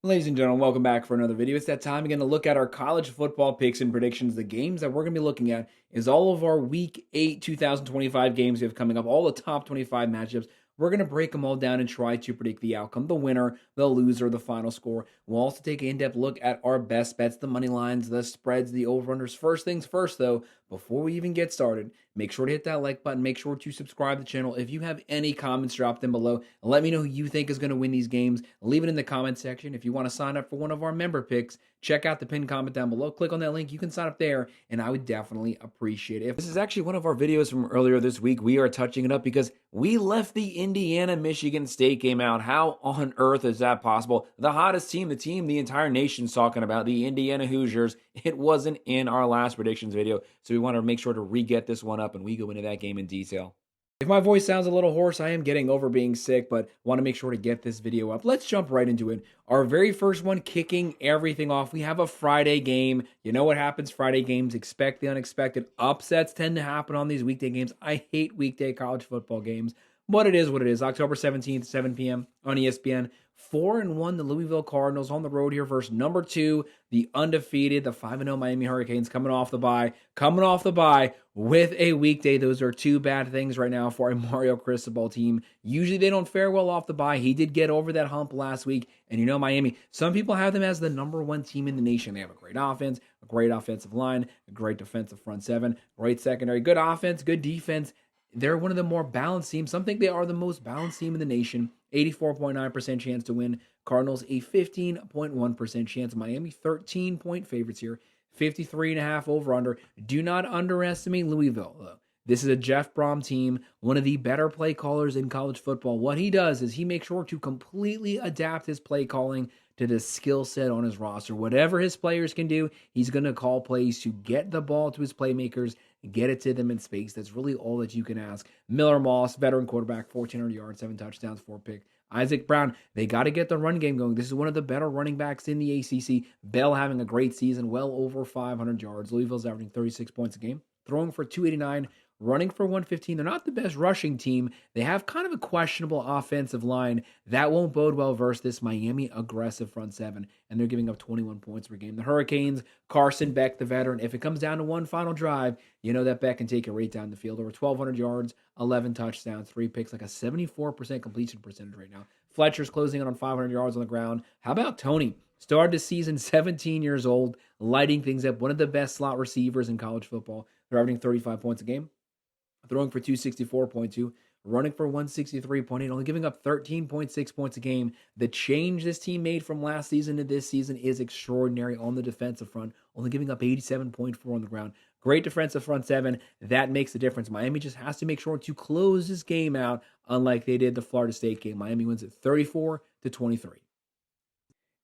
Ladies and gentlemen, welcome back for another video. It's that time again to look at our college football picks and predictions. The games that we're going to be looking at is all of our Week 8 2025 games we have coming up, all the top 25 matchups. We're going to break them all down and try to predict the outcome, the winner, the loser, the final score. We'll also take an in-depth look at our best bets, the money lines, the spreads, the over-unders. First things first, though, before we even get started, make sure to hit that like button. Make sure to subscribe to the channel. If you have any comments, drop them below. Let me know who you think is going to win these games. Leave it in the comment section. If you want to sign up for one of our member picks, check out the pinned comment down below. Click on that link. You can sign up there, and I would definitely appreciate it. If this is actually one of our videos from earlier this week, we are touching it up because we left the Indiana-Michigan State game out. How on earth is that possible? The hottest team, the team the entire nation's talking about, the Indiana Hoosiers. It wasn't in our last predictions video, so we want to make sure to re-get this one up, and we go into that game in detail. If my voice sounds a little hoarse, I am getting over being sick, but want to make sure to get this video up. Let's jump right into it. Our very first one, kicking everything off. We have a Friday game. You know what happens Friday games. Expect the unexpected. Upsets tend to happen on these weekday games. I hate weekday college football games, but it is what it is. October 17th, 7 p.m. on ESPN. 4-1, the Louisville Cardinals on the road here versus number 2, the undefeated, the 5-0 Miami Hurricanes coming off the bye with a weekday. Those are two bad things right now for a Mario Cristobal team. Usually they don't fare well off the bye. He did get over that hump last week, and you know Miami, some people have them as the number 1 team in the nation. They have a great offense, a great offensive line, a great defensive front seven, great secondary, good offense, good defense. They're one of the more balanced teams. Some think they are the most balanced team in the nation. 84.9% chance to win. Cardinals a 15.1% chance. Miami 13-point favorites here. 53.5 over under. Do not underestimate Louisville, though. This is a Jeff Brom team, one of the better play callers in college football. What he does is he makes sure to completely adapt his play calling to the skill set on his roster. Whatever his players can do, he's going to call plays to get the ball to his playmakers, get it to them in space. That's really all that you can ask. Miller Moss, veteran quarterback, 1,400 yards, 7 touchdowns, 4 picks. Isaac Brown, they got to get the run game going. This is one of the better running backs in the ACC. Bell having a great season, well over 500 yards. Louisville's averaging 36 points a game, throwing for 289, running for 115. They're not the best rushing team. They have kind of a questionable offensive line. That won't bode well versus this Miami aggressive front seven, and they're giving up 21 points per game. The Hurricanes, Carson Beck, the veteran, if it comes down to one final drive, you know that Beck can take it right down the field. Over 1,200 yards, 11 touchdowns, 3 picks, like a 74% completion percentage right now. Fletcher's closing in on 500 yards on the ground. How about Tony? Started the season 17 years old, lighting things up. One of the best slot receivers in college football. They're averaging 35 points a game, throwing for 264.2, running for 163.8, only giving up 13.6 points a game. The change this team made from last season to this season is extraordinary on the defensive front, only giving up 87.4 on the ground. Great defensive front seven. That makes the difference. Miami just has to make sure to close this game out, unlike they did the Florida State game. Miami wins it 34-23.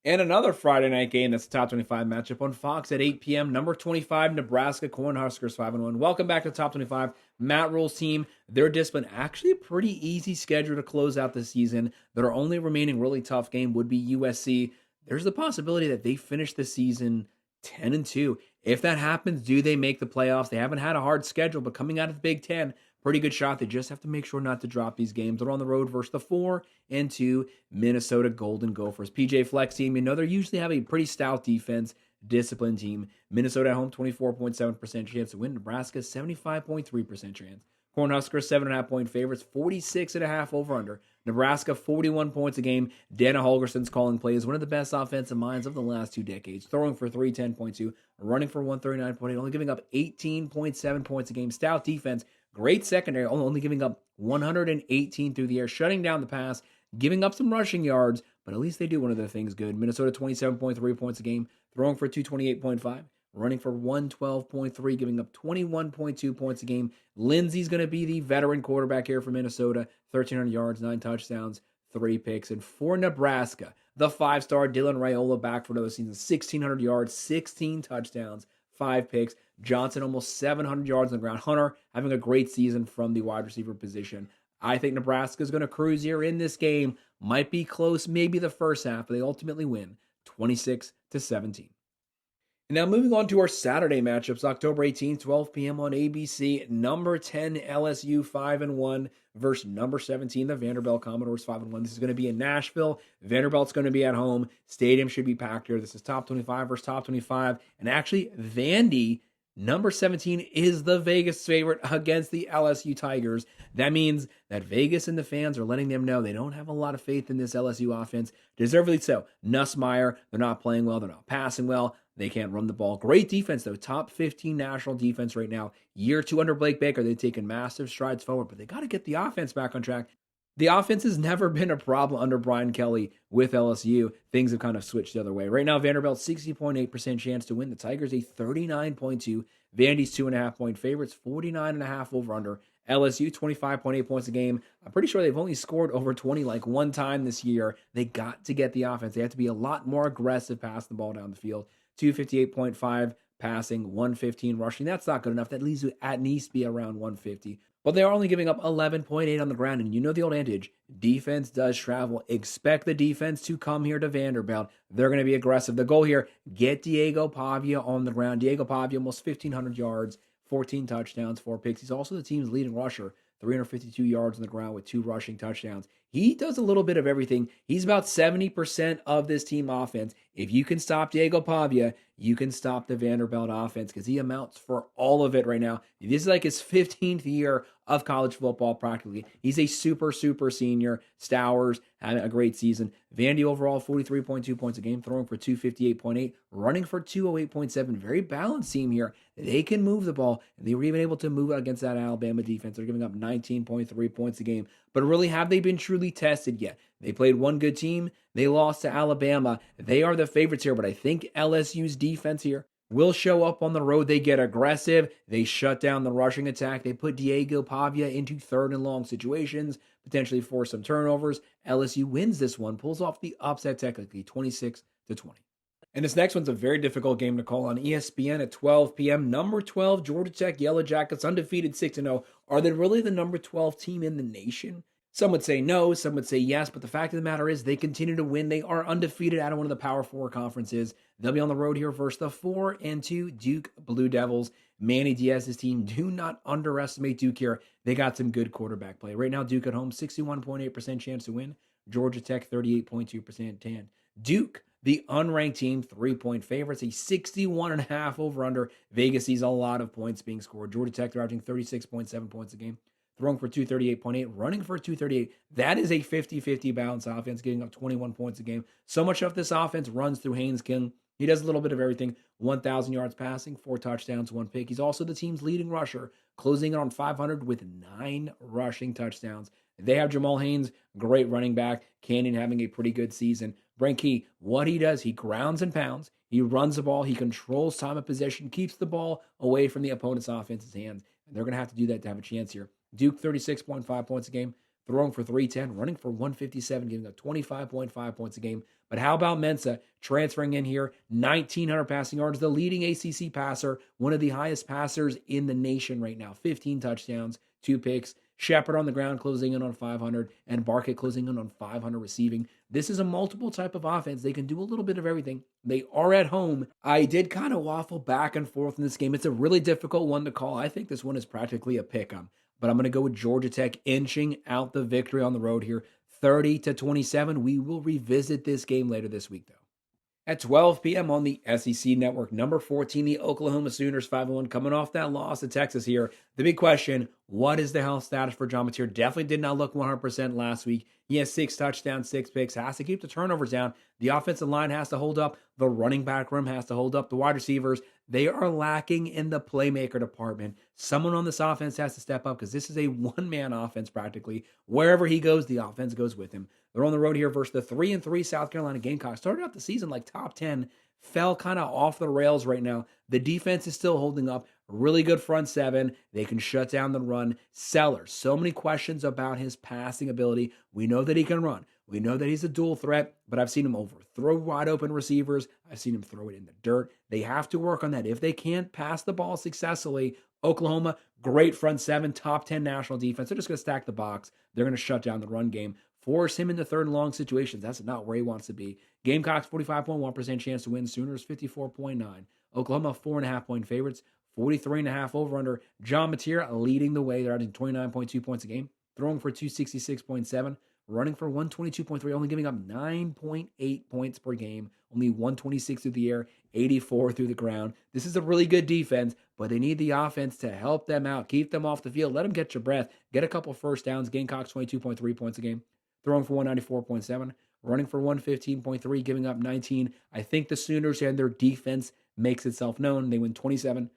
And another Friday night game that's a top 25 matchup on Fox at 8 p.m. Number 25, Nebraska Cornhuskers 5-1. Welcome back to the top 25. Matt Rule's team, their discipline, actually a pretty easy schedule to close out the season. Their only remaining really tough game would be USC. There's the possibility that they finish the season 10-2. If that happens, do they make the playoffs? They haven't had a hard schedule, but coming out of the Big Ten, pretty good shot. They just have to make sure not to drop these games. They're on the road versus the 4-2 Minnesota Golden Gophers. PJ Flex team, you know they usually have a pretty stout defense, disciplined team. Minnesota at home, 24.7% chance to win. Nebraska, 75.3% chance. Cornhuskers, 7.5-point favorites, 46.5 over under. Nebraska, 41 points a game. Dana Holgerson's calling plays, one of the best offensive minds of the last 2 decades. Throwing for 310.2, running for 139.8, only giving up 18.7 points a game. Stout defense, great secondary, only giving up 118 through the air, shutting down the pass, giving up some rushing yards, but at least they do one of their things good. Minnesota, 27.3 points a game, throwing for 228.5. Running for 112.3, giving up 21.2 points a game. Lindsey's going to be the veteran quarterback here for Minnesota. 1,300 yards, 9 touchdowns, 3 picks. And for Nebraska, the 5-star Dylan Raiola back for another season. 1,600 yards, 16 touchdowns, 5 picks. Johnson almost 700 yards on the ground. Hunter having a great season from the wide receiver position. I think Nebraska's going to cruise here in this game. Might be close, maybe the first half, but they ultimately win 26-17. Now, moving on to our Saturday matchups, October 18th, 12 p.m. on ABC. Number 10 LSU 5-1 versus number 17 the Vanderbilt Commodores 5-1. This is going to be in Nashville. Vanderbilt's going to be at home. Stadium should be packed here. This is top 25 versus top 25, and actually, Vandy number 17 is the Vegas favorite against the LSU Tigers. That means that Vegas and the fans are letting them know they don't have a lot of faith in this LSU offense. Deservedly so. Nussmeier, they're not playing well. They're not passing well. They can't run the ball. Great defense, though. Top 15 national defense right now. Year 2 under Blake Baker. They've taken massive strides forward, but they got to get the offense back on track. The offense has never been a problem under Brian Kelly with LSU. Things have kind of switched the other way. Right now, Vanderbilt 60.8% chance to win. The Tigers a 39.2. Vandy's 2.5-point favorites, 49.5 over under. LSU 25.8 points a game. I'm pretty sure they've only scored over 20 like one time this year. They got to get the offense. They have to be a lot more aggressive passing the ball down the field. 258.5 passing, 115 rushing. That's not good enough. That leaves you at least be around 150. But they are only giving up 11.8 on the ground. And you know the old adage, defense does travel. Expect the defense to come here to Vanderbilt. They're going to be aggressive. The goal here, get Diego Pavia on the ground. Diego Pavia, almost 1,500 yards, 14 touchdowns, 4 picks. He's also the team's leading rusher, 352 yards on the ground with 2 rushing touchdowns. He does a little bit of everything. He's about 70% of this team offense. If you can stop Diego Pavia, you can stop the Vanderbilt offense because he amounts for all of it right now. This is like his 15th year of college football practically. He's a super senior. Stowers having a great season. Vandy overall 43.2 points a game, throwing for 258.8, running for 208.7. Very balanced team here. They can move the ball, and they were even able to move it against that Alabama defense. They're giving up 19.3 points a game. But really, have they been truly tested yet? They played one good team. They lost to Alabama. They are the favorites here, but I think LSU's defense here will show up on the road. They get aggressive. They shut down the rushing attack. They put Diego Pavia into third and long situations, potentially force some turnovers. LSU wins this one, pulls off the upset technically, 26-20. And this next one's a very difficult game to call on ESPN at 12 p.m. Number 12, Georgia Tech Yellow Jackets, undefeated 6-0. Are they really the number 12 team in the nation? Some would say no, some would say yes, but the fact of the matter is they continue to win. They are undefeated out of one of the Power 4 conferences. They'll be on the road here versus the 4-2 Duke Blue Devils. Manny Diaz's team, do not underestimate Duke here. They got some good quarterback play. Right now, Duke at home, 61.8% chance to win. Georgia Tech, 38.2% tan. Duke, the unranked team, 3-point favorites, a 61.5 over under. Vegas sees a lot of points being scored. Georgia Tech, they're averaging 36.7 points a game. Throwing for 238.8, running for 238. That is a 50-50 balance offense, getting up 21 points a game. So much of this offense runs through Haynes King. He does a little bit of everything. 1,000 yards passing, 4 touchdowns, 1 pick. He's also the team's leading rusher, closing in on 500 with 9 rushing touchdowns. They have Jamal Haynes, great running back. Canyon having a pretty good season. Brent Key, what he does, he grounds and pounds. He runs the ball. He controls time of possession, keeps the ball away from the opponent's offense's hands. And they're going to have to do that to have a chance here. Duke, 36.5 points a game, throwing for 310, running for 157, giving up 25.5 points a game. But how about Mensa transferring in here, 1,900 passing yards, the leading ACC passer, one of the highest passers in the nation right now, 15 touchdowns, 2 picks. Shepard on the ground closing in on 500, and Barkett closing in on 500 receiving. This is a multiple type of offense. They can do a little bit of everything. They are at home. I did kind of waffle back and forth in this game. It's a really difficult one to call. I think this one is practically a pick-em. But I'm going to go with Georgia Tech inching out the victory on the road here, 30-27. We will revisit this game later this week, though. At 12 p.m. on the SEC Network, number 14, the Oklahoma Sooners, 5-1, coming off that loss to Texas here. The big question, what is the health status for John Mateer? Definitely did not look 100% last week. He has 6 touchdowns, 6 picks, has to keep the turnovers down. The offensive line has to hold up. The running back room has to hold up. The wide receivers, they are lacking in the playmaker department. Someone on this offense has to step up because this is a one-man offense practically. Wherever he goes, the offense goes with him. They're on the road here versus the 3-3 South Carolina Gamecocks. Started out the season like top 10, fell kind of off the rails right now. The defense is still holding up. Really good front seven. They can shut down the run. Sellers, so many questions about his passing ability. We know that he can run. We know that he's a dual threat, but I've seen him overthrow wide open receivers. I've seen him throw it in the dirt. They have to work on that. If they can't pass the ball successfully, Oklahoma, great front seven, top 10 national defense. They're just going to stack the box. They're going to shut down the run game. Force him into third and long situations. That's not where he wants to be. Gamecocks, 45.1% chance to win. Sooners, 54.9. Oklahoma 4.5 point favorites, 43.5 over under. John Mateer leading the way. They're adding 29.2 points a game, throwing for 266.7, running for 122.3, only giving up 9.8 points per game, only 126 through the air, 84 through the ground. This is a really good defense, but they need the offense to help them out, keep them off the field, let them get your breath, get a couple first downs. Gamecocks 22.3 points a game, throwing for 194.7, running for 115.3, giving up 19. I think the Sooners and their defense makes itself known. They win 27-17.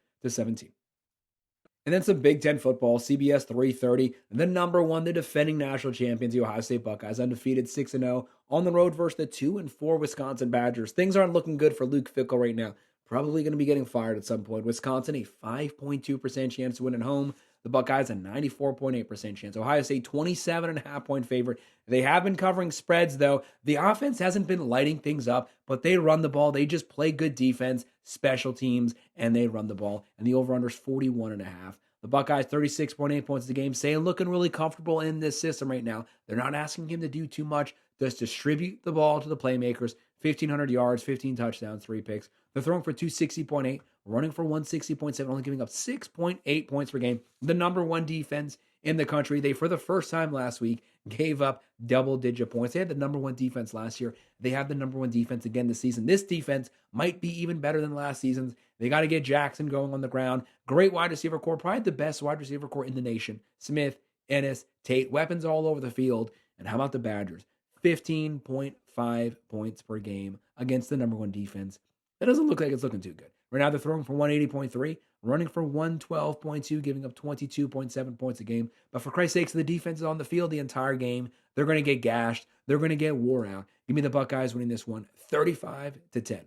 And then some Big Ten football, CBS 3:30. The number one, the defending national champions, the Ohio State Buckeyes, undefeated 6-0 on the road versus the 2-4 Wisconsin Badgers. Things aren't looking good for Luke Fickell right now. Probably going to be getting fired at some point. Wisconsin, a 5.2% chance to win at home. The Buckeyes, a 94.8% chance. Ohio State, 27.5 point favorite. They have been covering spreads, though. The offense hasn't been lighting things up, but they run the ball. They just play good defense, special teams, and they run the ball. And the over-under is 41.5. The Buckeyes, 36.8 points a game, saying looking really comfortable in this system right now. They're not asking him to do too much. Just distribute the ball to the playmakers. 1,500 yards, 15 touchdowns, 3 picks. They're throwing for 260.8, running for 160.7, only giving up 6.8 points per game. The number one defense in the country. They, for the first time last week, gave up double-digit points. They had the number one defense last year. They have the number one defense again this season. This defense might be even better than last season's. They got to get Jackson going on the ground. Great wide receiver core, probably the best wide receiver core in the nation. Smith, Ennis, Tate, weapons all over the field. And how about the Badgers? 15.5 points per game against the number one defense. That doesn't look like it's looking too good. Right now they're throwing for 180.3, running for 112.2, giving up 22.7 points a game. But for Christ's sakes, the defense is on the field the entire game. They're going to get gashed. They're going to get wore out. Give me the Buckeyes winning this one 35-10.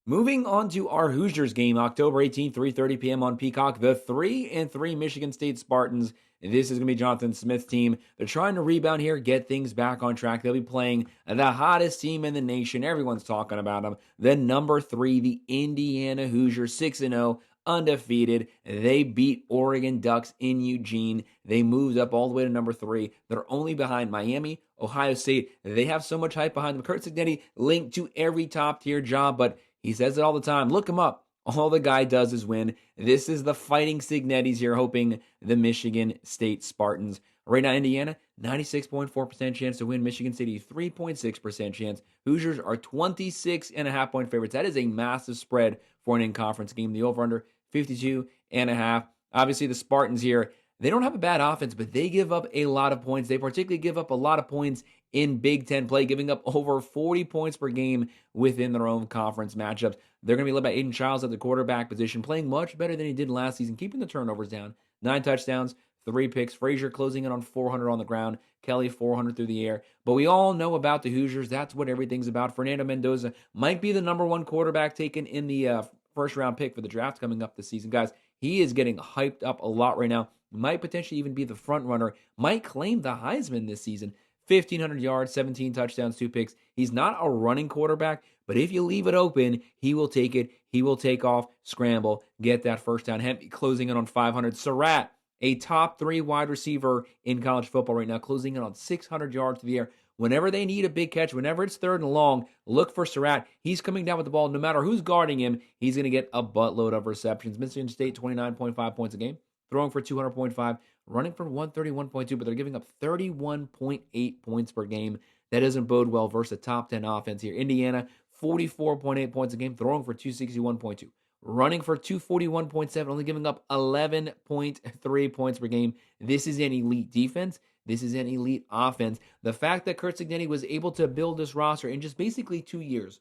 Moving on to our Hoosiers game, October 18th, 3:30 p.m. on Peacock. The 3-3 Michigan State Spartans. This is going to be Jonathan Smith's team. They're trying to rebound here, get things back on track. They'll be playing the hottest team in the nation. Everyone's talking about them. The number 3, the Indiana Hoosiers, 6-0, undefeated. They beat Oregon Ducks in Eugene. They moved up all the way to number 3. They're only behind Miami, Ohio State. They have so much hype behind them. Kurt Cignetti linked to every top-tier job, but he says it all the time. Look him up. All the guy does is win. This is the Fighting Cignettis here, hoping the Michigan State Spartans. Right now, Indiana, 96.4% chance to win. Michigan State, 3.6% chance. Hoosiers are 26.5 point favorites. That is a massive spread for an in-conference game. The over-under, 52.5. Obviously, the Spartans here, they don't have a bad offense, but they give up a lot of points. They particularly give up a lot of points in Big Ten play, giving up over 40 points per game within their own conference matchups. They're going to be led by Aiden Childs at the quarterback position, playing much better than he did last season, keeping the turnovers down. 9 touchdowns, 3 picks. Frazier closing in on 400 on the ground. Kelly 400 through the air. But we all know about the Hoosiers. That's what everything's about. Fernando Mendoza might be the number 1 quarterback taken in the first-round pick for the draft coming up this season. Guys, he is getting hyped up a lot right now. Might potentially even be the front runner. Might claim the Heisman this season. 1,500 yards, 17 touchdowns, 2 picks. He's not a running quarterback, but if you leave it open, he will take it. He will take off, scramble, get that first down. Hempy closing in on 500. Surratt, a top 3 wide receiver in college football right now, closing in on 600 yards to the air. Whenever they need a big catch, whenever it's 3rd and long, look for Surratt. He's coming down with the ball. No matter who's guarding him, he's going to get a buttload of receptions. Michigan State, 29.5 points a game, throwing for 200.5, running for 131.2, but they're giving up 31.8 points per game. That doesn't bode well versus a top 10 offense here. Indiana, 44.8 points a game, throwing for 261.2, running for 241.7, only giving up 11.3 points per game. This is an elite defense. This is an elite offense. The fact that Kurt Cignetti was able to build this roster in just basically 2 years,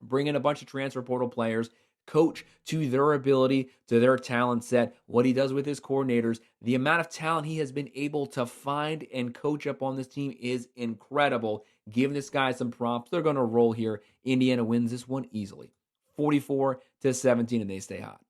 bring in a bunch of transfer portal players, coach to their ability, to their talent set, what he does with his coordinators, the amount of talent he has been able to find and coach up on this team is incredible. Give this guy some props. They're going to roll here. Indiana wins this one easily, 44-17, and they stay hot.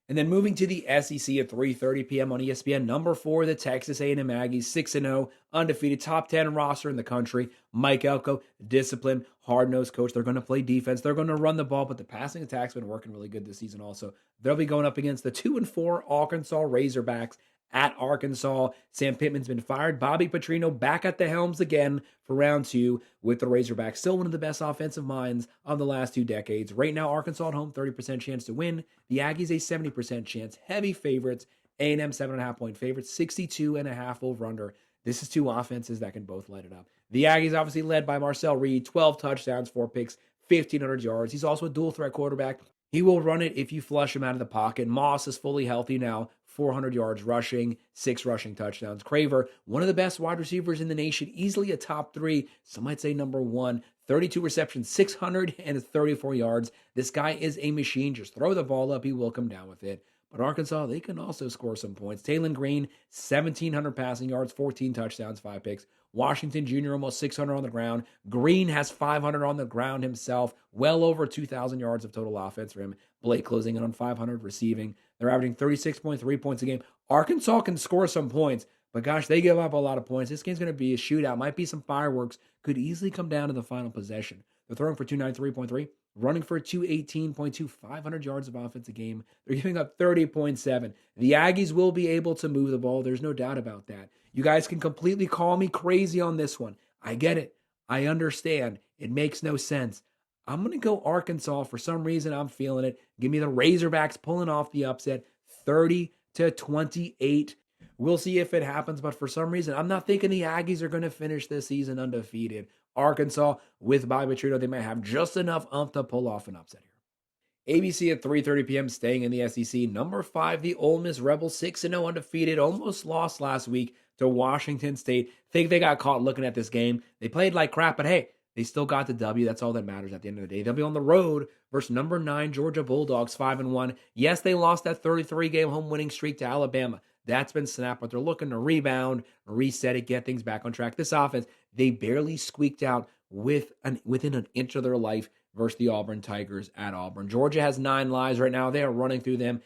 And then moving to the SEC at 3:30 p.m. on ESPN, number 4, the Texas A&M Aggies, 6-0, undefeated, top 10 roster in the country. Mike Elko, disciplined, hard-nosed coach. They're going to play defense. They're going to run the ball, but the passing attack's been working really good this season also. They'll be going up against the 2-4 Arkansas Razorbacks at Arkansas. Sam Pittman's been fired. Bobby Petrino back at the helms again for round 2 with the Razorbacks. Still one of the best offensive minds of the last 2 decades. Right now, Arkansas at home, 30% chance to win. The Aggies, a 70% chance. Heavy favorites. A&M, 7.5-point favorites. 62.5 over-under. This is 2 offenses that can both light it up. The Aggies obviously led by Marcel Reed, 12 touchdowns, 4 picks, 1,500 yards. He's also a dual threat quarterback. He will run it if you flush him out of the pocket. Moss is fully healthy now, 400 yards rushing, 6 rushing touchdowns. Craver, one of the best wide receivers in the nation, easily a top 3, some might say number 1. 32 receptions, 634 yards. This guy is a machine. Just throw the ball up, he will come down with it. But Arkansas, they can also score some points. Taylon Green, 1,700 passing yards, 14 touchdowns, 5 picks. Washington Jr., almost 600 on the ground. Green has 500 on the ground himself. Well over 2,000 yards of total offense for him. Blake closing in on 500 receiving. They're averaging 36.3 points a game. Arkansas can score some points, but gosh, they give up a lot of points. This game's going to be a shootout. Might be some fireworks. Could easily come down to the final possession. They're throwing for 293.3. Running for 218.2, 500 yards of offense a game. They're giving up 30.7. The Aggies will be able to move the ball. There's no doubt about that. You guys can completely call me crazy on this one. I get it. I understand. It makes no sense. I'm going to go Arkansas. For some reason, I'm feeling it. Give me the Razorbacks pulling off the upset, 30-28. We'll see if it happens, but for some reason, I'm not thinking the Aggies are going to finish this season undefeated. Arkansas, with Bobby Petrino, they might have just enough to pull off an upset here. ABC at 3:30 p.m. staying in the SEC. Number 5, the Ole Miss Rebels, 6-0 undefeated. Almost lost last week to Washington State. Think they got caught looking at this game. They played like crap, but hey, they still got the W. That's all that matters at the end of the day. They'll be on the road versus number 9 Georgia Bulldogs, 5-1. Yes, they lost that 33-game home winning streak to Alabama. That's been snapped, but they're looking to rebound, reset it, get things back on track. This offense, they barely squeaked out within an inch of their life versus the Auburn Tigers at Auburn. Georgia has 9 lives right now. They are running through them.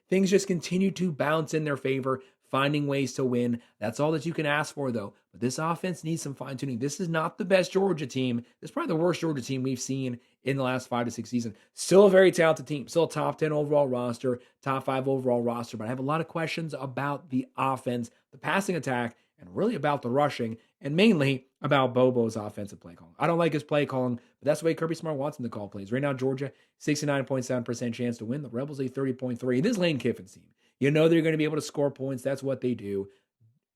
Things just continue to bounce in their favor, finding ways to win. That's all that you can ask for, though. But this offense needs some fine-tuning. This is not the best Georgia team. This is probably the worst Georgia team we've seen in the last 5 to 6 seasons. Still a very talented team. Still a top 10 overall roster, top 5 overall roster. But I have a lot of questions about the offense, the passing attack, and really about the rushing, and mainly about Bobo's offensive play calling. I don't like his play calling, but that's the way Kirby Smart wants him to call plays. Right now, Georgia, 69.7% chance to win. The Rebels, a 30.3%. This is Lane Kiffin's team. You know they're going to be able to score points. That's what they do.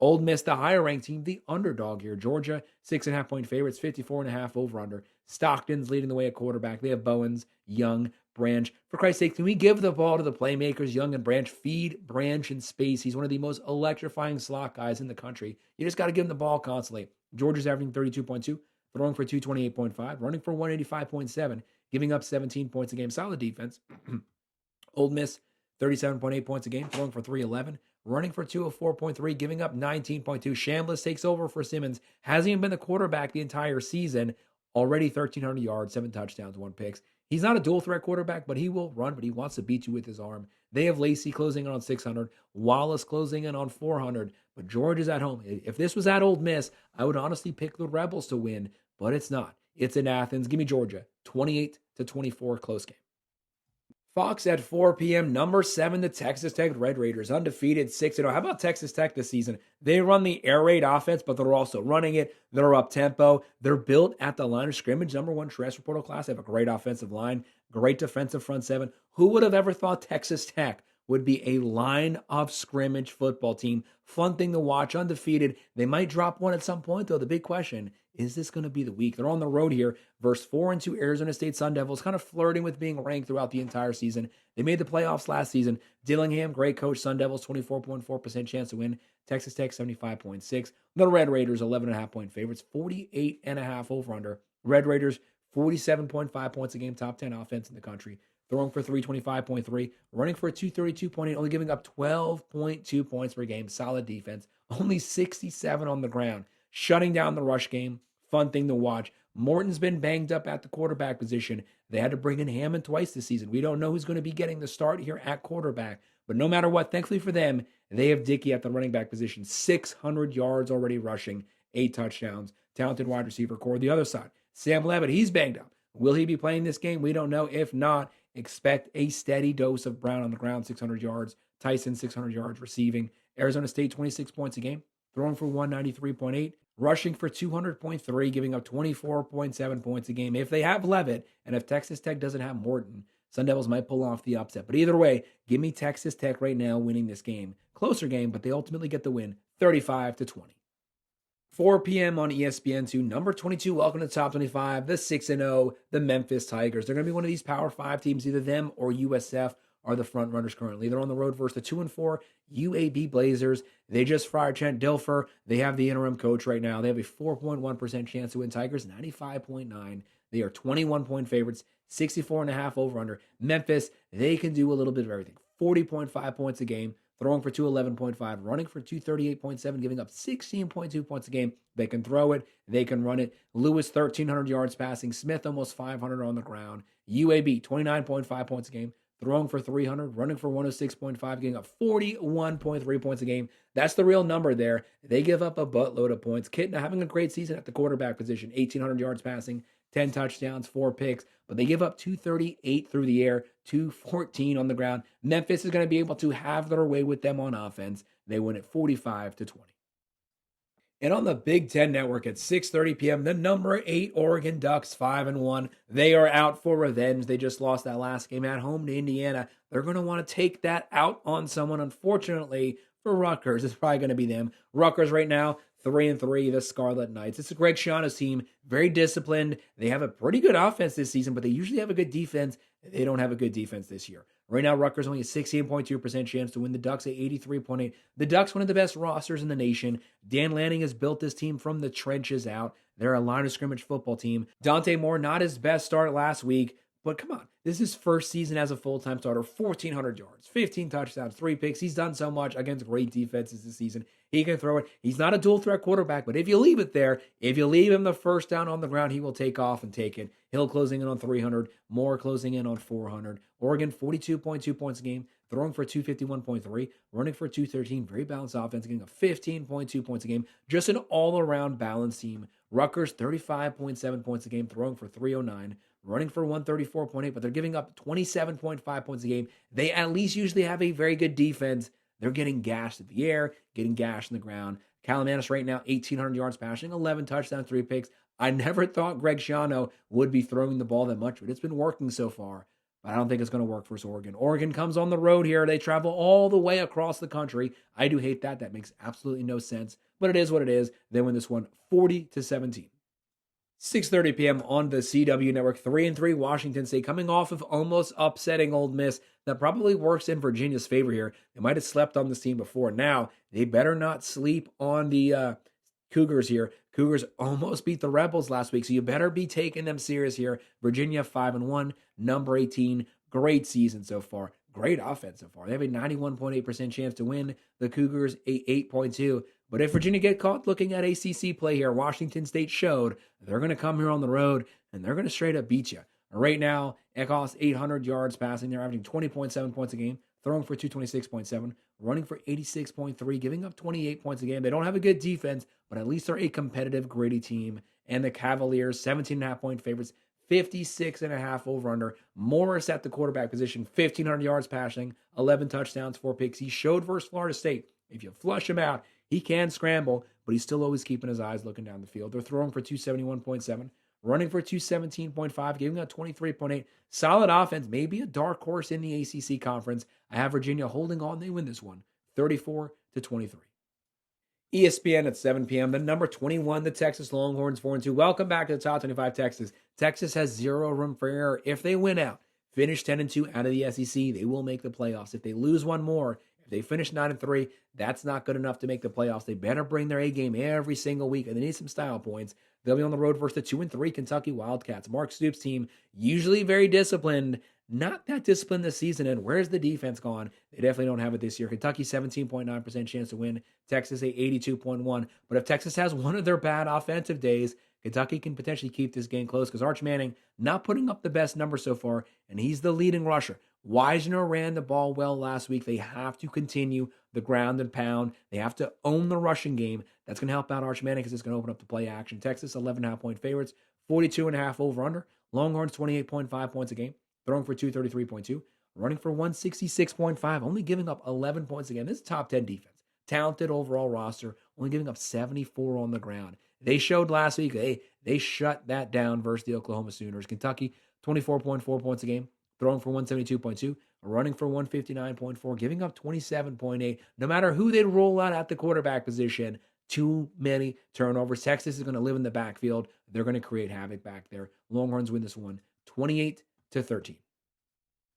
Ole Miss, the higher-ranked team, the underdog here. Georgia, 6.5-point favorites, 54.5 over-under. Stockton's leading the way at quarterback. They have Bowens, Young, Branch. For Christ's sake, can we give the ball to the playmakers, Young and Branch? Feed Branch in space. He's one of the most electrifying slot guys in the country. You just got to give him the ball constantly. Georgia's averaging 32.2, throwing for 228.5, running for 185.7, giving up 17 points a game. Solid defense. Ole Miss, 37.8 points a game, throwing for 311, running for 204.3, giving up 19.2. Shambliss takes over for Simmons. Hasn't even been the quarterback the entire season. Already 1,300 yards, 7 touchdowns, 1 picks. He's not a dual threat quarterback, but he will run, but he wants to beat you with his arm. They have Lacey closing in on 600, Wallace closing in on 400, but George is at home. If this was at Ole Miss, I would honestly pick the Rebels to win, but it's not. It's in Athens. Give me Georgia, 28-24, close game. Fox at 4 p.m. Number 7, the Texas Tech Red Raiders, undefeated 6-0. How about Texas Tech this season? They run the air raid offense, but they're also running it. They're up tempo. They're built at the line of scrimmage. Number 1 transfer portal class. They have a great offensive line, great defensive front 7. Who would have ever thought Texas Tech would be a line of scrimmage football team? Fun thing to watch, undefeated. They might drop one at some point, though. The big question, is this going to be the week? They're on the road here versus 4-2 Arizona State Sun Devils, kind of flirting with being ranked throughout the entire season. They made the playoffs last season. Dillingham, great coach. Sun Devils, 24.4% chance to win. Texas Tech, 75.6. The Red Raiders, 11.5-point favorites, 48.5 over-under. Red Raiders, 47.5 points a game, top 10 offense in the country. Throwing for 325.3, running for 232.8, only giving up 12.2 points per game. Solid defense. Only 67 on the ground. Shutting down the rush game. Fun thing to watch. Morton's been banged up at the quarterback position. They had to bring in Hammond twice this season. We don't know who's going to be getting the start here at quarterback. But no matter what, thankfully for them, they have Dickey at the running back position. 600 yards already rushing, 8 touchdowns. Talented wide receiver core. The other side, Sam Levitt, he's banged up. Will he be playing this game? We don't know. If not, expect a steady dose of Brown on the ground, 600 yards. Tyson, 600 yards receiving. Arizona State, 26 points a game, throwing for 193.8, rushing for 200.3, giving up 24.7 points a game. If they have Levitt, and if Texas Tech doesn't have Morton, Sun Devils might pull off the upset. But either way, give me Texas Tech right now winning this game. Closer game, but they ultimately get the win, 35-20. 4 p.m. on ESPN2, number 22, welcome to the top 25, the 6-0, the Memphis Tigers. They're going to be one of these Power 5 teams, either them or USF are the front runners currently. They're on the road versus the 2-4 UAB Blazers. They just fired Trent Dilfer. They have the interim coach right now. They have a 4.1% chance to win. Tigers, 95.9. They are 21-point favorites, 64.5 over-under. Memphis, they can do a little bit of everything. 40.5 points a game, throwing for 211.5, running for 238.7, giving up 16.2 points a game. They can throw it. They can run it. Lewis, 1,300 yards passing. Smith, almost 500 on the ground. UAB, 29.5 points a game, throwing for 300, running for 106.5, giving up 41.3 points a game. That's the real number there. They give up a buttload of points. Kitna having a great season at the quarterback position, 1,800 yards passing, 10 touchdowns, 4 picks, but they give up 238 through the air, 214 on the ground. Memphis is going to be able to have their way with them on offense. They win at 45-20. And on the Big Ten Network at 6:30 p.m., the number 8 Oregon Ducks, 5-1. They are out for revenge. They just lost that last game at home to Indiana. They're going to want to take that out on someone. Unfortunately for Rutgers, it's probably going to be them. Rutgers right now, 3-3, the Scarlet Knights. It's a Greg Schiano's team, very disciplined. They have a pretty good offense this season, but they usually have a good defense. They don't have a good defense this year. Right now, Rutgers only a 16.2% chance to win. The Ducks at 83.8. The Ducks, one of the best rosters in the nation. Dan Lanning has built this team from the trenches out. They're a line of scrimmage football team. Dante Moore, not his best start last week, but come on. This is his first season as a full-time starter. 1,400 yards, 15 touchdowns, 3 picks. He's done so much against great defenses this season. He can throw it. He's not a dual-threat quarterback, but if you leave it there, if you leave him the first down on the ground, he will take off and take it. Hill closing in on 300, Moore closing in on 400. Oregon, 42.2 points a game, throwing for 251.3, running for 213. Very balanced offense, getting a 15.2 points a game. Just an all-around balanced team. Rutgers, 35.7 points a game, throwing for 309. Running for 134.8, but they're giving up 27.5 points a game. They at least usually have a very good defense. They're getting gashed at the air, getting gashed in the ground. Calamanis right now, 1,800 yards passing, 11 touchdowns, 3 picks. I never thought Greg Schiano would be throwing the ball that much, but it's been working so far. But I don't think it's going to work for Oregon. Oregon comes on the road here. They travel all the way across the country. I do hate that. That makes absolutely no sense, but it is what it is. They win this one 40-17. 6:30 p.m. on the CW Network. 3-3 Washington State coming off of almost upsetting Ole Miss. That probably works in Virginia's favor here. They might have slept on this team before. Now, they better not sleep on the Cougars here. Cougars almost beat the Rebels last week, so you better be taking them serious here. Virginia 5-1, number 18. Great season so far. Great offense so far. They have a 91.8% chance to win. The Cougars a 8.2. But if Virginia get caught looking at ACC play here, Washington State showed they're going to come here on the road and they're going to straight up beat you. Right now, Eckhoff's 800 yards passing. They're averaging 20.7 points a game, throwing for 226.7, running for 86.3, giving up 28 points a game. They don't have a good defense, but at least they're a competitive, gritty team. And the Cavaliers, 17.5-point favorites, 56.5 over-under. Morris at the quarterback position, 1,500 yards passing, 11 touchdowns, 4 picks. He showed versus Florida State. If you flush him out, he can scramble, but he's still always keeping his eyes looking down the field. They're throwing for 271.7, running for 217.5, giving up 23.8. Solid offense, maybe a dark horse in the ACC conference. I have Virginia holding on. They win this one, 34-23. ESPN at 7 p.m. The number 21, the Texas Longhorns, 4-2. Welcome back to the top 25 Texas. Texas has zero room for error. If they win out, finish 10-2 out of the SEC, they will make the playoffs. If they lose one more, if they finish 9-3, that's not good enough to make the playoffs. They better bring their A game every single week, and they need some style points. They'll be on the road versus the 2-3 Kentucky Wildcats. Mark Stoops' team, usually very disciplined, not that disciplined this season. And where's the defense gone? They definitely don't have it this year. Kentucky, 17.9% chance to win. Texas, a 82.1. But if Texas has one of their bad offensive days, Kentucky can potentially keep this game close because Arch Manning not putting up the best number so far, and he's the leading rusher. Wisner ran the ball well last week. They have to continue the ground and pound. They have to own the rushing game. That's going to help out Arch Manning because it's going to open up the play action. Texas, 11.5-point favorites, 42.5 over-under. Longhorns, 28.5 points a game, throwing for 233.2, running for 166.5, only giving up 11 points again. This is top 10 defense. Talented overall roster, only giving up 74 on the ground. They showed last week they shut that down versus the Oklahoma Sooners. Kentucky, 24.4 points a game, throwing for 172.2, running for 159.4, giving up 27.8. No matter who they roll out at the quarterback position, too many turnovers. Texas is going to live in the backfield. They're going to create havoc back there. Longhorns win this one 28-13.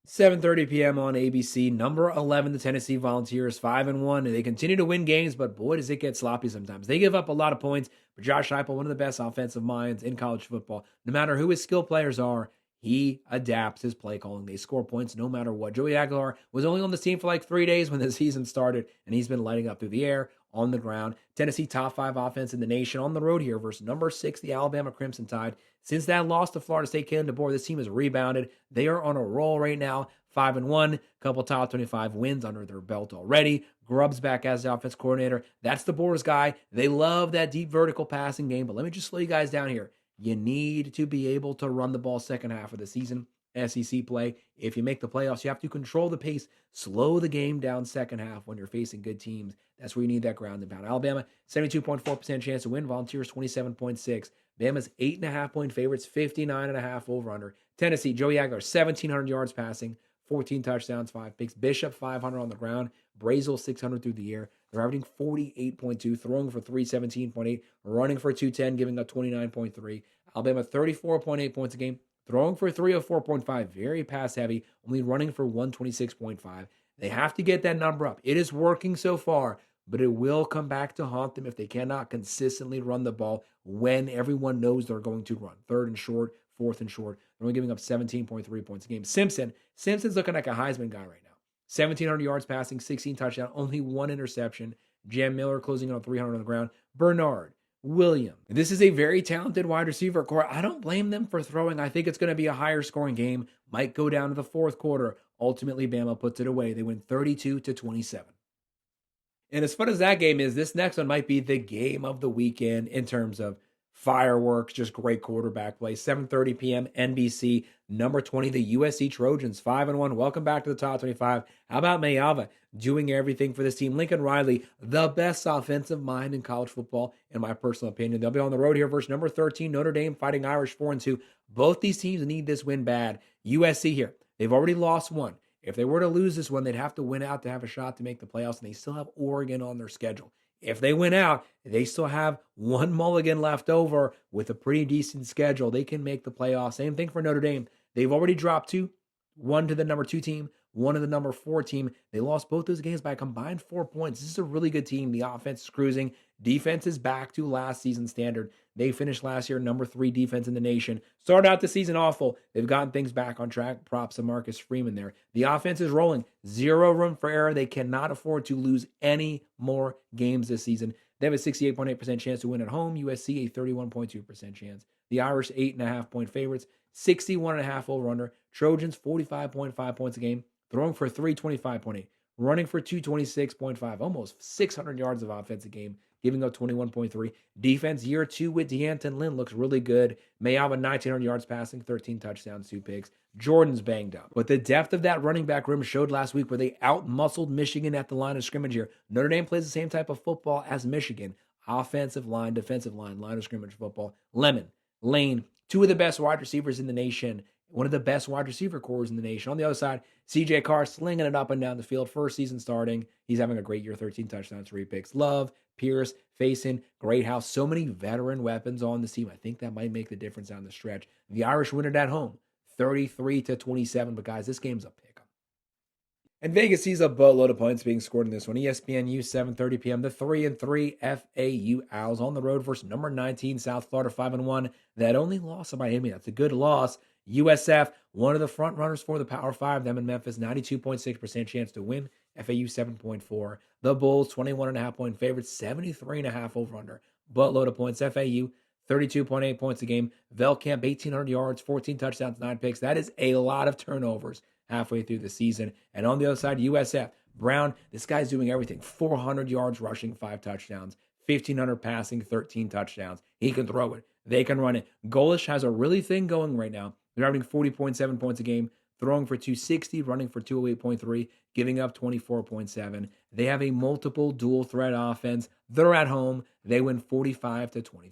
7:30 p.m. on ABC. Number 11, the Tennessee Volunteers, 5-1. They continue to win games, but boy, does it get sloppy sometimes. They give up a lot of points, but Josh Heupel, one of the best offensive minds in college football. No matter who his skill players are, he adapts his play calling. They score points no matter what. Joey Aguilar was only on the team for like 3 days when the season started, and he's been lighting up through the air, on the ground. Tennessee, top 5 offense in the nation on the road here versus number 6, the Alabama Crimson Tide. Since that loss to Florida State, Kalen DeBoer, this team has rebounded. They are on a roll right now, 5-1, couple top 25 wins under their belt already. Grubb's back as the offense coordinator. That's the Boers guy. They love that deep vertical passing game, but let me just slow you guys down here. You need to be able to run the ball second half of the season. SEC play. If you make the playoffs, you have to control the pace, slow the game down second half when you're facing good teams. That's where you need that ground and pound. Alabama, 72.4% chance to win. Volunteers, 27.6. Bama's 8.5-point favorites, 59.5 over-under. Tennessee, Joey Aguilar, 1,700 yards passing, 14 touchdowns, 5 picks. Bishop, 500 on the ground. Brazel, 600 through the air. They're averaging 48.2, throwing for 317.8, running for 210, giving up 29.3. Alabama, 34.8 points a game, throwing for 304.5, very pass heavy, only running for 126.5. They have to get that number up. It is working so far, but it will come back to haunt them if they cannot consistently run the ball when everyone knows they're going to run. Third and short, fourth and short. They're only giving up 17.3 points a game. Simpson's looking like a Heisman guy right now. 1,700 yards passing, 16 touchdowns, only 1 interception. Jam Miller closing in on 300 on the ground. Bernard, William. This is a very talented wide receiver core. I don't blame them for throwing. I think it's going to be a higher scoring game. Might go down to the fourth quarter. Ultimately, Bama puts it away. They win 32-27. And as fun as that game is, this next one might be the game of the weekend in terms of fireworks, just great quarterback play. 7:30 p.m. NBC, number 20, the USC Trojans, 5-1. Welcome back to the top 25. How about Mayava doing everything for this team? Lincoln Riley, the best offensive mind in college football, in my personal opinion. They'll be on the road here versus number 13, Notre Dame, fighting Irish 4-2. Both these teams need this win bad. USC here, they've already lost one. If they were to lose this one, they'd have to win out to have a shot to make the playoffs, and they still have Oregon on their schedule. If they win out, they still have one mulligan left over with a pretty decent schedule. They can make the playoffs. Same thing for Notre Dame. They've already dropped 2, one to the number 2 team, one to the number 4 team. They lost both those games by a combined 4 points. This is a really good team. The offense is cruising. Defense is back to last season standard. They finished last year number 3 defense in the nation. Started out the season awful. They've gotten things back on track. Props to Marcus Freeman there. The offense is rolling. 0 room for error. They cannot afford to lose any more games this season. They have a 68.8% chance to win at home. USC, a 31.2% chance. The Irish, 8.5-point favorites. 61.5 over-under. Trojans, 45.5 points a game. Throwing for 325.8. Running for 226.5. Almost 600 yards of offense a game. Giving up 21.3. Defense, year 2 with D'Anton Lynn looks really good. Mayava, 1,900 yards passing, 13 touchdowns, 2 picks. Jordan's banged up. But the depth of that running back room showed last week where they out-muscled Michigan at the line of scrimmage here. Notre Dame plays the same type of football as Michigan. Offensive line, defensive line, line of scrimmage football. Lemon, Lane, 2 of the best wide receivers in the nation. One of the best wide receiver cores in the nation. On the other side, C.J. Carr slinging it up and down the field. First season starting. He's having a great year, 13 touchdowns, 3 picks. Love, Pierce, Faison, Greathouse. So many veteran weapons on the team. I think that might make the difference down the stretch. The Irish win it at home, 33-27. But guys, this game's a pick 'em. And Vegas sees a boatload of points being scored in this one. ESPNU, 7:30 p.m. The 3-3 FAU Owls on the road versus number 19 South Florida, 5-1. That only loss of Miami. That's a good loss. USF, one of the front runners for the Power 5, them in Memphis, 92.6% chance to win. FAU, 7.4. The Bulls, 21.5-point favorites, 73.5 over-under. Buttload of points. FAU, 32.8 points a game. Velkamp, 1,800 yards, 14 touchdowns, 9 picks. That is a lot of turnovers halfway through the season. And on the other side, USF, Brown, this guy's doing everything. 400 yards rushing, 5 touchdowns. 1,500 passing, 13 touchdowns. He can throw it. They can run it. Golish has a really thing going right now. They're averaging 40.7 points a game, throwing for 260, running for 208.3, giving up 24.7. They have a multiple dual threat offense. They're at home. They win 45-23.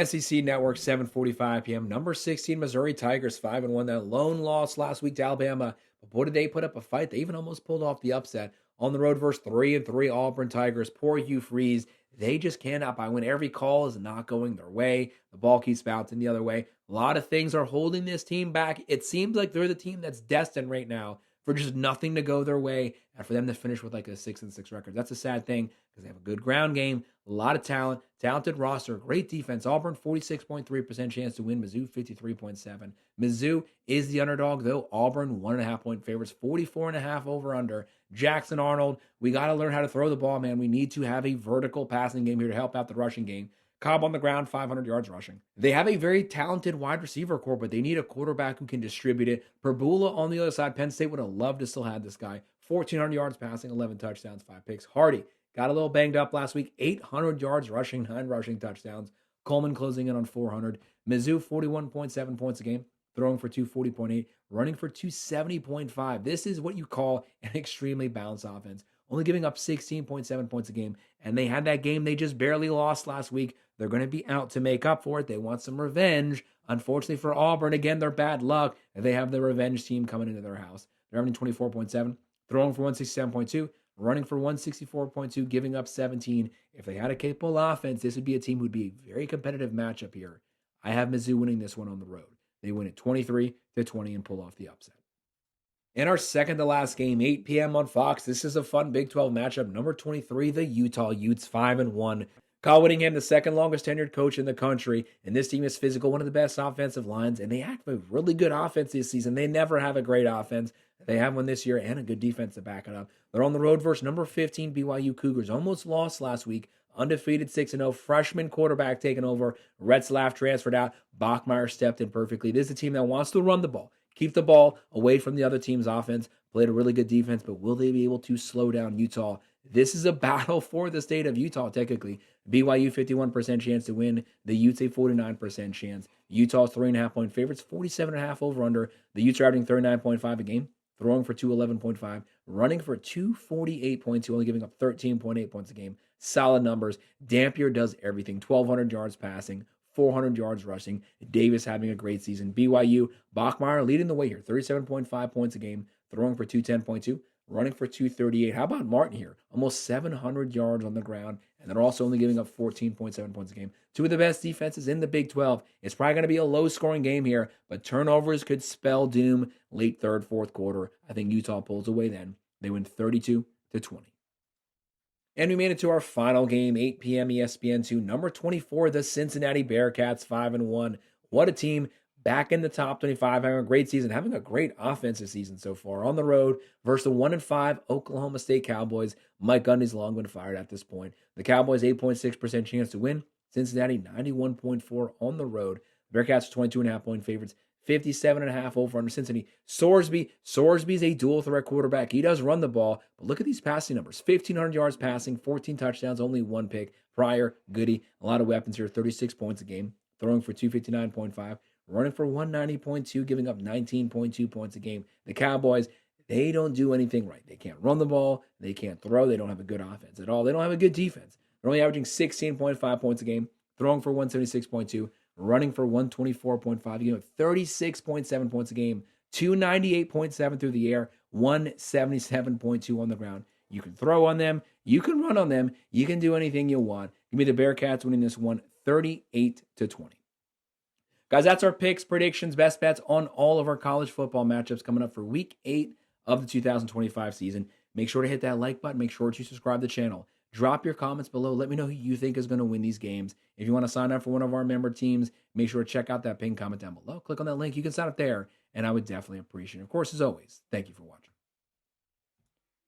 SEC Network, 7:45 p.m. Number 16, Missouri Tigers, 5-1. That lone loss last week to Alabama. But boy, did they put up a fight. They even almost pulled off the upset on the road versus 3-3 Auburn Tigers. Poor Hugh Freeze. They just cannot buy when every call is not going their way. The ball keeps bouncing the other way. A lot of things are holding this team back. It seems like they're the team that's destined right now for just nothing to go their way and for them to finish with like a 6-6 record. That's a sad thing because they have a good ground game, a lot of talent, talented roster, great defense. Auburn, 46.3% chance to win. Mizzou, 53.7. Mizzou is the underdog, though. Auburn, 1.5-point favorites, 44.5 over under. Jackson Arnold, we got to learn how to throw the ball, man. We need to have a vertical passing game here to help out the rushing game. Cobb on the ground, 500 yards rushing. They have a very talented wide receiver core, but they need a quarterback who can distribute it. Perbula on the other side, Penn State would have loved to still have this guy. 1,400 yards passing, 11 touchdowns, 5 picks. Hardy got a little banged up last week, 800 yards rushing, 9 rushing touchdowns. Coleman closing in on 400. Mizzou, 41.7 points a game, throwing for 240.8, running for 270.5. This is what you call an extremely balanced offense. Only giving up 16.7 points a game. And they had that game they just barely lost last week. They're going to be out to make up for it. They want some revenge. Unfortunately for Auburn, again, they're bad luck. They have the revenge team coming into their house. They're averaging 24.7, throwing for 167.2, running for 164.2, giving up 17. If they had a capable offense, this would be a team who would be a very competitive matchup here. I have Mizzou winning this one on the road. They win it 23-20 and pull off the upset. In our second to last game, 8 p.m. on Fox, this is a fun Big 12 matchup. Number 23, the Utah Utes, 5-1. Kyle Whittingham, the second longest tenured coach in the country, and this team is physical, one of the best offensive lines, and they have a really good offense this season. They never have a great offense. They have one this year and a good defense to back it up. They're on the road versus number 15 BYU Cougars. Almost lost last week. Undefeated 6-0. Freshman quarterback taking over. Retzlaff transferred out. Bachmeier stepped in perfectly. This is a team that wants to run the ball. Keep the ball away from the other team's offense. Played a really good defense, but will they be able to slow down Utah? This is a battle for the state of Utah, technically. BYU, 51% chance to win. The Utes, a 49% chance. Utah's 3.5-point favorites, 47.5 over under. The Utes are averaging 39.5 a game, throwing for 211.5, running for 248.2, only giving up 13.8 points a game. Solid numbers. Dampier does everything. 1,200 yards passing, 400 yards rushing. Davis having a great season. BYU, Bachmeier leading the way here. 37.5 points a game, throwing for 210.2, running for 238. How about Martin here? Almost 700 yards on the ground, and they're also only giving up 14.7 points a game. Two of the best defenses in the Big 12. It's probably going to be a low-scoring game here, but turnovers could spell doom late third, fourth quarter. I think Utah pulls away then. They win 32-20. And we made it to our final game, 8 p.m. ESPN2. Number 24, the Cincinnati Bearcats, 5-1. What a team. Back in the top 25, having a great season, having a great offensive season so far. On the road versus the 1-5 Oklahoma State Cowboys. Mike Gundy's long been fired at this point. The Cowboys, 8.6% chance to win. Cincinnati, 91.4 on the road. Bearcats, 22.5-point favorites. 57.5 over under Cincinnati. Sorsby's a dual threat quarterback. He does run the ball, but look at these passing numbers. 1,500 yards passing, 14 touchdowns, only 1 pick. Pryor, Goody, a lot of weapons here, 36 points a game, throwing for 259.5, running for 190.2, giving up 19.2 points a game. The Cowboys, they don't do anything right. They can't run the ball. They can't throw. They don't have a good offense at all. They don't have a good defense. They're only averaging 16.5 points a game, throwing for 176.2, running for 124.5, giving up 36.7 points a game, 298.7 through the air, 177.2 on the ground. You can throw on them. You can run on them. You can do anything you want. Give me the Bearcats winning this one 38-20. Guys, that's our picks, predictions, best bets on all of our college football matchups coming up for week 8 of the 2025 season. Make sure to hit that like button. Make sure to subscribe to the channel. Drop your comments below. Let me know who you think is going to win these games. If you want to sign up for one of our member teams, make sure to check out that pinned comment down below. Click on that link. You can sign up there, and I would definitely appreciate it. Of course, as always, thank you for watching.